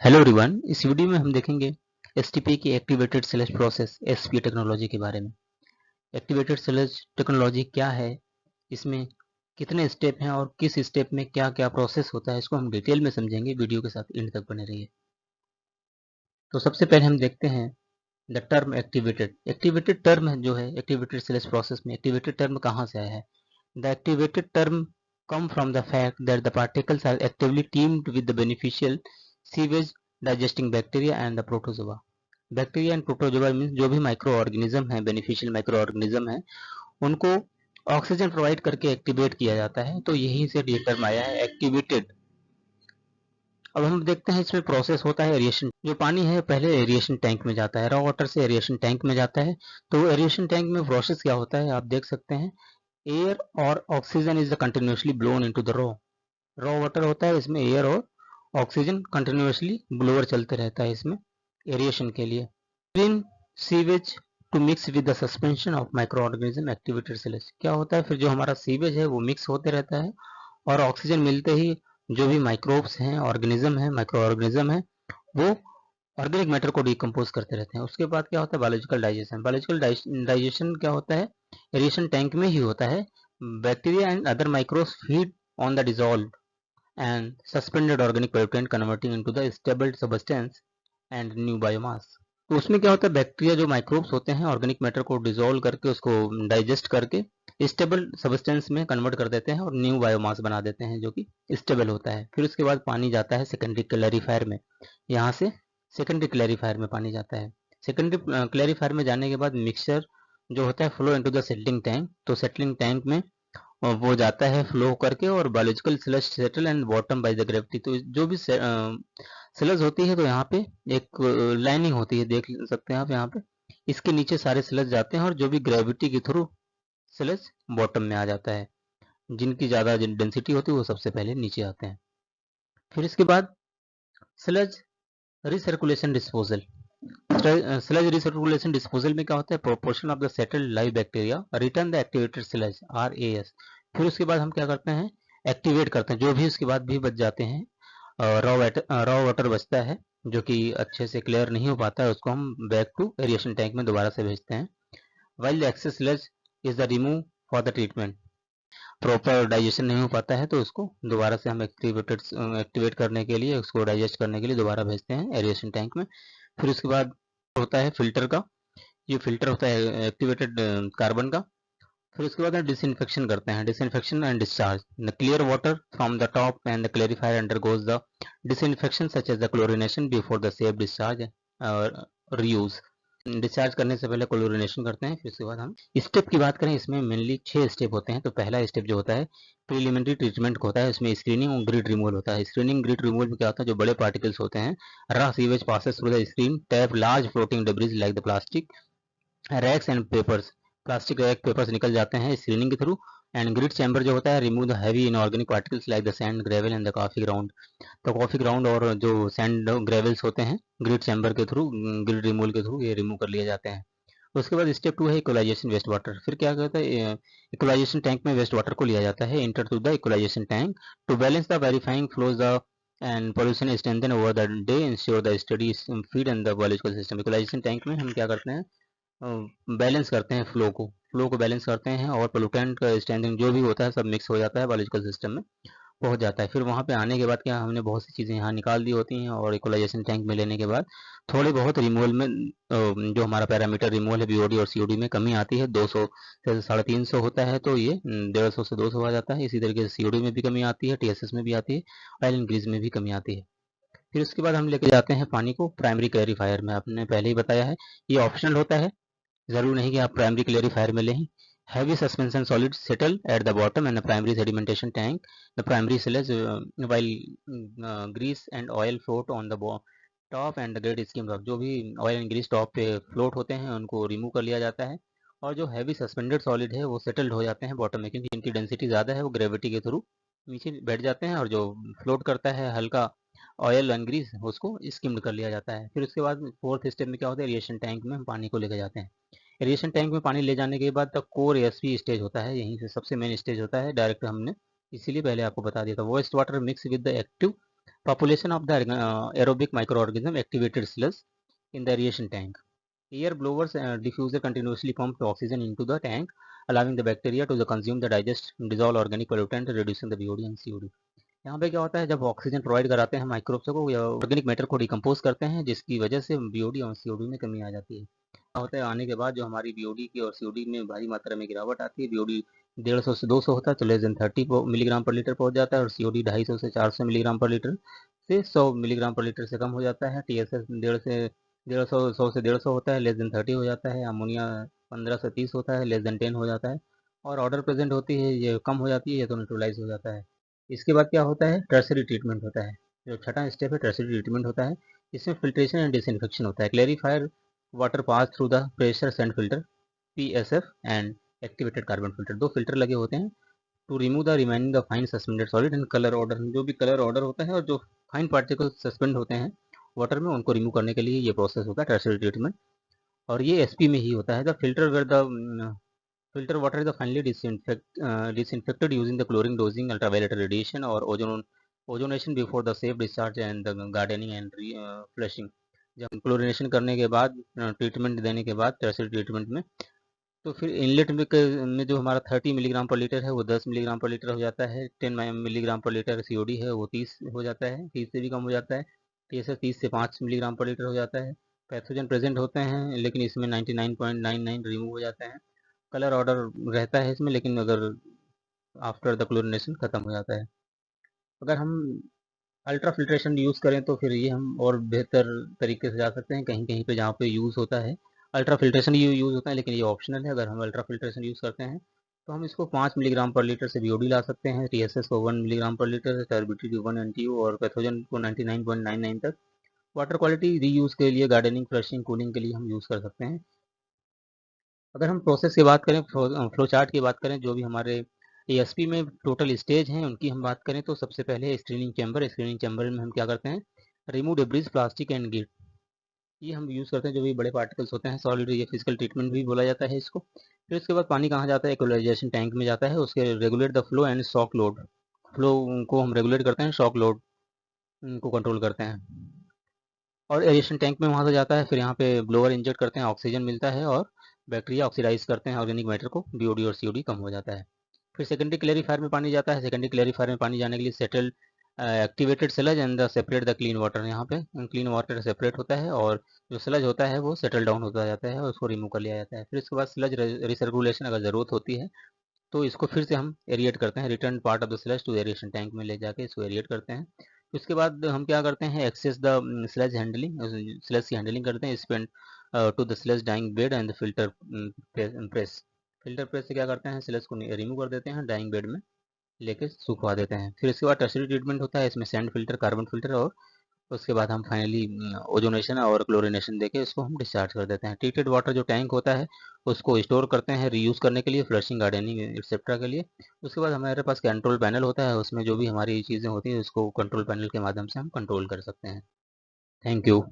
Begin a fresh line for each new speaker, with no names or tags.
Hello everyone, इस video में हम देखेंगे एसटीपी की activated slash process SP technology के बारे में। एक्टिवेटेड स्लैश टेक्नोलॉजी क्या है, इसमें कितने स्टेप हैं और किस स्टेप में क्या क्या प्रोसेस होता है, इसको हम डिटेल में समझेंगे। वीडियो के साथ एंड तक बने रहिए। तो सबसे पहले हम देखते हैं the term activated. Activated term जो है एक्टिवेटेड स्लैश प्रोसेस में, एक्टिवेटेड टर्म कहाँ से आया है? The activated term come from the fact that the particles are actively teamed with the beneficial sewage digesting bacteria and the protozoa. Bacteria and protozoa means जो भी micro organism है, beneficial micro organism है, उनको oxygen provide करके activate किया जाता है। तो यही से ये टर्म आया है एक्टिवेटेड। अब हम देखते हैं इसमें प्रोसेस होता है एरिएशन। जो पानी है पहले एरिएशन टैंक में जाता है, रॉ वाटर से एरिएशन टैंक में जाता है। तो एरिएशन टैंक में प्रोसेस क्या होता है आप देख सकते हैं। एयर और oxygen is continuously blown into the raw water होता है, इसमें एयर और ऑक्सीजन कंटिन्यूसली ब्लोअर चलते रहता है इसमें एरिएशन के लिए। In sewage to mix with the suspension of micro organism activated cells. क्या होता है फिर जो हमारा सीवेज है वो मिक्स होते रहता है और ऑक्सीजन मिलते ही जो भी माइक्रोब्स हैं, ऑर्गेनिज्म है, माइक्रो ऑर्गेनिज्म है, वो ऑर्गेनिक मैटर को डिकम्पोज करते रहते हैं। उसके बाद क्या होता है बायोलॉजिकल डाइजेशन। बायोलॉजिकल डाइजेशन क्या होता है? एरिएशन टैंक में ही होता है। Bacteria and other microbes feed on the dissolved and suspended organic pollutant converting into the stable substance and new biomass। तो उसमें क्या होता है बैक्टीरिया जो माइक्रोब्स होते हैं ऑर्गेनिक मैटर को डिजोल्व करके उसको डाइजेस्ट करके स्टेबल सब्सटेंस में कन्वर्ट कर देते हैं और न्यू बायोमास बना देते हैं जो कि स्टेबल होता है। फिर उसके बाद पानी जाता है सेकेंडरी क्लैरिफायर में। यहाँ से सेकेंडरी क्लैरिफायर में पानी जाता है। सेकेंडरी क्लैरिफायर में जाने के बाद मिक्सचर जो होता है flow into the settling tank. तो सेटलिंग टैंक में वो जाता है फ्लो करके और biological sludge settle and bottom by the gravity. तो जो भी स्लज होती है तो यहाँ पे एक लाइनिंग होती है, देख सकते हैं आप यहाँ पे। इसके नीचे सारे स्लज जाते हैं और जो भी ग्रेविटी के थ्रू स्लज बॉटम में आ जाता है। जिनकी ज़्यादा डेंसिटी होती है वो सबसे पहले नीचे आते हैं। फिर इसके बाद sludge recirculation disposal. Sludge recirculation disposal में क्या होता है? Proportion of the settled live bacteria return the activated sludge RAS। फिर उसके बाद हम क्या करते हैं? एक्टिवेट करते हैं। जो भी उसके बाद भी बच जाते हैं रॉ वाटर बचता है जो कि अच्छे से क्लियर नहीं हो पाता है, उसको हम बैक टू एरिएशन टैंक में दोबारा से भेजते हैं। While the excess sludge is the remove for the treatment. Proper digestion नहीं हो पाता है तो उसको दोबारा से हम एक्टिवेट करने के लिए, उसको डाइजेस्ट करने के लिए दोबारा भेजते हैं एरिएशन टैंक में। फिर उसके बाद होता है फिल्टर का। ये फिल्टर होता है एक्टिवेटेड कार्बन का। फिर उसके बाद डिसइंफेक्शन करते हैं, disinfection and discharge. The clear water from the top and the clarifier undergoes the disinfection such as the chlorination before the safe discharge और रीयूज। डिस्चार्ज करने से पहले क्लोरिनेशन करते हैं। फिर उसके बाद हम स्टेप की बात करें, इसमें मेनली 6 स्टेप होते हैं। तो पहला स्टेप जो होता है प्रीलिमिनरी ट्रीटमेंट होता है, इसमें स्क्रीनिंग और ग्रिड रिमूवल होता है। स्क्रीनिंग ग्रिड रिमूवल में क्या होता है? जो बड़े पार्टिकल्स होते हैं, raw sewage passes through the screen trap large floating debris like the plastic racks and papers. Plastic rack papers निकल जाते हैं स्क्रीनिंग के थ्रू। एंड ग्रिड चैम्बर जो होता है remove the heavy inorganic particles like the sand gravel and the coffee ground. तो coffee ground और जो सैंड ग्रेवल्स होते हैं ग्रिड चैम्बर के थ्रू, ग्रिड रिमूवल के थ्रू ये रिमूव कर लिए जाते हैं। उसके बाद स्टेप 2 है इक्वलाइजेशन वेस्ट वाटर। फिर क्या कहता है? इक्वलाइजेशन टैंक में वेस्ट वाटर को लिया जाता है enter to the equalisation tank to balance the verifying flows the and pollution strengthen over the day ensure the study feed and the biological system. Equalisation tank में हम क्या करते हैं? बैलेंस करते हैं फ्लो को बैलेंस करते हैं और पोल्यूटेंट का स्ट्रेंथिंग जो भी होता है सब मिक्स हो जाता है बायोलॉजिकल सिस्टम में पहुंच जाता है। फिर वहाँ पे आने के बाद क्या हमने बहुत सी चीज़ें यहाँ निकाल दी होती हैं और इक्वलाइजेशन टैंक में लेने के बाद थोड़े बहुत रिमूवल में जो हमारा पैरामीटर रिमूवल है BOD और COD में कमी आती है। 200 से 350 होता है तो ये 150 से 200 आ जाता है। इसी तरीके से COD में भी कमी आती है, TSS में भी आती है, ऑयल एंड ग्रीस में भी कमी आती है। फिर उसके बाद हम लेके जाते हैं पानी को प्राइमरी क्लैरिफायर में। आपने पहले ही बताया है ये ऑप्शनल होता है, जरूर नहीं कि आप प्राइमरी क्लैरिफायर में लें। heavy suspension solids settle at the bottom and the primary sedimentation tank. The primary sludge while grease and oil float on the top and the great scheme of जो भी ऑयल एंड ग्रीस टॉप पे float होते हैं उनको remove कर लिया जाता है। और जो हैवी सस्पेंडेड सॉलिड है वो सेटल्ड हो जाते हैं बॉटम में, क्योंकि इनकी डेंसिटी ज़्यादा है, वो ग्रेविटी के थ्रू नीचे बैठ जाते हैं और जो फ्लोट करता है हल्का ऑयल एंड ग्रीस उसको स्किम्ड कर लिया जाता है। फिर उसके बाद फोर्थ स्टेप में क्या होता है? एरिएशन टैंक में हम पानी को लेकर जाते हैं। एरिएशन टैंक में पानी ले जाने के बाद तक कोर एसपी स्टेज होता है, यहीं से सबसे मेन स्टेज होता है। डायरेक्ट हमने इसीलिए पहले आपको बता दिया था। Waste water mix with the active Population of the aerobic microorganism activated sludge in the aeration tank. Air blowers diffuser continuously pump oxygen into the tank, allowing the bacteria to consume the digest dissolve organic pollutant, reducing the BOD and COD. यहाँ पे क्या होता है, जब oxygen provide कराते हैं microbes को या ऑर्गेनिक मैटर को डिकम्पोज करते हैं, जिसकी वजह से बीओडी और सीओडी में कमी आ जाती है। होता है आने के बाद जो हमारी बीओडी की और सीओडी में भारी मात्रा में गिरावट आती है। बीओडी 150 से 200 होता है तो लेस देन 30 मिलीग्राम पर लीटर पहुंच जाता है, और सीओडी 250 से 400 मिलीग्राम पर लीटर से 100 मिलीग्राम पर लीटर से कम हो जाता है। टीएसएस 100 से 150 होता है, लेस देन 30 हो जाता है। अमोनिया 15 से 30 होता है, लेस देन 10 हो जाता है। और ऑर्डर प्रेजेंट होती है, ये कम हो जाती है या तो न्यूट्रलाइज हो जाता है। इसके बाद क्या होता है, टर्सरी ट्रीटमेंट होता है। जो छठा स्टेप है टर्सरी ट्रीटमेंट होता है। इसमें फिल्ट्रेशन एंड डिसइंफेक्शन होता है। Clarifier water pass through the pressure sand filter PSF and activated carbon filter. 2 filter लगे होते हैं to remove the remaining the fine suspended solid and colour odour. जो भी कलर ऑर्डर होता है और जो फाइन पार्टिकल सस्पेंड होते हैं वाटर में, उनको रिमूव करने के लिए ये प्रोसेस होता है टर्सरी ट्रीटमेंट। और ये SP में ही होता है। The filter where the filter water is finally disinfected using the chlorine dosing, ultraviolet radiation or ozonation before the safe discharge and the gardening and flushing। जब क्लोरिनेशन करने के बाद, ट्रीटमेंट देने के बाद टर्सरी ट्रीटमेंट में, तो फिर इनलेट में जो हमारा 30 मिलीग्राम पर लीटर है वो 10 मिलीग्राम पर लीटर हो जाता है। 10 मिलीग्राम पर लीटर COD है वो 30 हो जाता है, 30 से भी कम हो जाता है। TSS 30 से 5 मिलीग्राम पर लीटर हो जाता है। पैथोजन प्रेजेंट होते हैं लेकिन इसमें 99.99 रिमूव हो जाते हैं। कलर ऑर्डर रहता है इसमें, लेकिन अगर आफ्टर द क्लोरिनेशन ख़त्म हो जाता है। अगर हम अल्ट्रा फिल्ट्रेशन यूज़ करें तो फिर ये हम और बेहतर तरीके से जा सकते हैं। कहीं कहीं पे जहाँ पे यूज़ होता है अल्ट्रा फिल्ट्रेशन यूज़ होता है, लेकिन ये ऑप्शनल है। अगर हम अल्ट्रा फिल्ट्रेशन यूज़ करते हैं तो हम इसको 5 मिलीग्राम पर लीटर से BOD ला सकते हैं, TSS को 1 मिलीग्राम पर लीटर से, टर्बिडिटी 1 NTU और पैथोजन को 99.99 तक। वाटर क्वालिटी रीयूज़ के लिए, गार्डनिंग, फ्लशिंग, कूलिंग के लिए हम यूज़ कर सकते हैं। अगर हम प्रोसेस की बात करें, फ्लो चार्ट की बात करें, जो भी हमारे ASP में टोटल स्टेज हैं उनकी हम बात करें, तो सबसे पहले स्क्रीनिंग चैम्बर। स्क्रीनिंग चैम्बर में हम क्या करते हैं, remove debris, plastic and grit, ये हम यूज़ करते हैं। जो भी बड़े पार्टिकल्स होते हैं सॉलिड, ये फिजिकल ट्रीटमेंट भी बोला जाता है इसको। फिर उसके बाद पानी कहाँ जाता है, इक्वलाइजेशन टैंक में जाता है। उसके regulate the flow and shock load, flow को हम रेगुलेट करते हैं, शॉक लोड को कंट्रोल करते हैं। और एरेशन टैंक में वहाँ से जाता है, फिर यहाँ पे ब्लोअर इंजेक्ट करते हैं, ऑक्सीजन मिलता है और बैक्टीरिया ऑक्सीडाइज करते हैं ऑर्गेनिक मैटर को, BOD और COD कम हो जाता है। फिर सेकेंडरी क्लेरिफायर में पानी जाता है। सेकेंडरी क्लेरिफायर में पानी जाने के लिए settled activated sludge and the separate the clean water. यहाँ पे क्लीन वाटर सेपरेट होता है और जो स्लज होता है वो सेटल डाउन होता जाता है और उसको रिमूव कर लिया जाता है। फिर इसके बाद स्लज रिसर्कुलेशन अगर ज़रूरत होती है तो इसको फिर से हम एरिएट करते हैं, return part of the sludge to aeration tank में ले जाके इसको एरिएट करते हैं। उसके बाद हम क्या करते हैं, excess the sludge handling, sludge की हैंडलिंग करते हैं। Spend to the sludge drying bed and filter press. Filter press से क्या करते हैं, स्लज को रिमूव कर देते हैं, डाइंग बेड में लेके सुखवा देते हैं। फिर इसके बाद टर्शरी ट्रीटमेंट होता है, इसमें सैंड फिल्टर, कार्बन फिल्टर, और उसके बाद हम फाइनली ओजोनेशन और क्लोरिनेशन देके इसको हम डिस्चार्ज कर देते हैं। ट्रीटेड वाटर जो टैंक होता है उसको स्टोर करते हैं रीयूज़ करने के लिए, फ्लशिंग, गार्डनिंग एक्सेट्रा के लिए। उसके बाद हमारे पास कंट्रोल पैनल होता है, उसमें जो भी हमारी चीज़ें होती हैं उसको कंट्रोल पैनल के माध्यम से हम कंट्रोल कर सकते हैं। Thank you.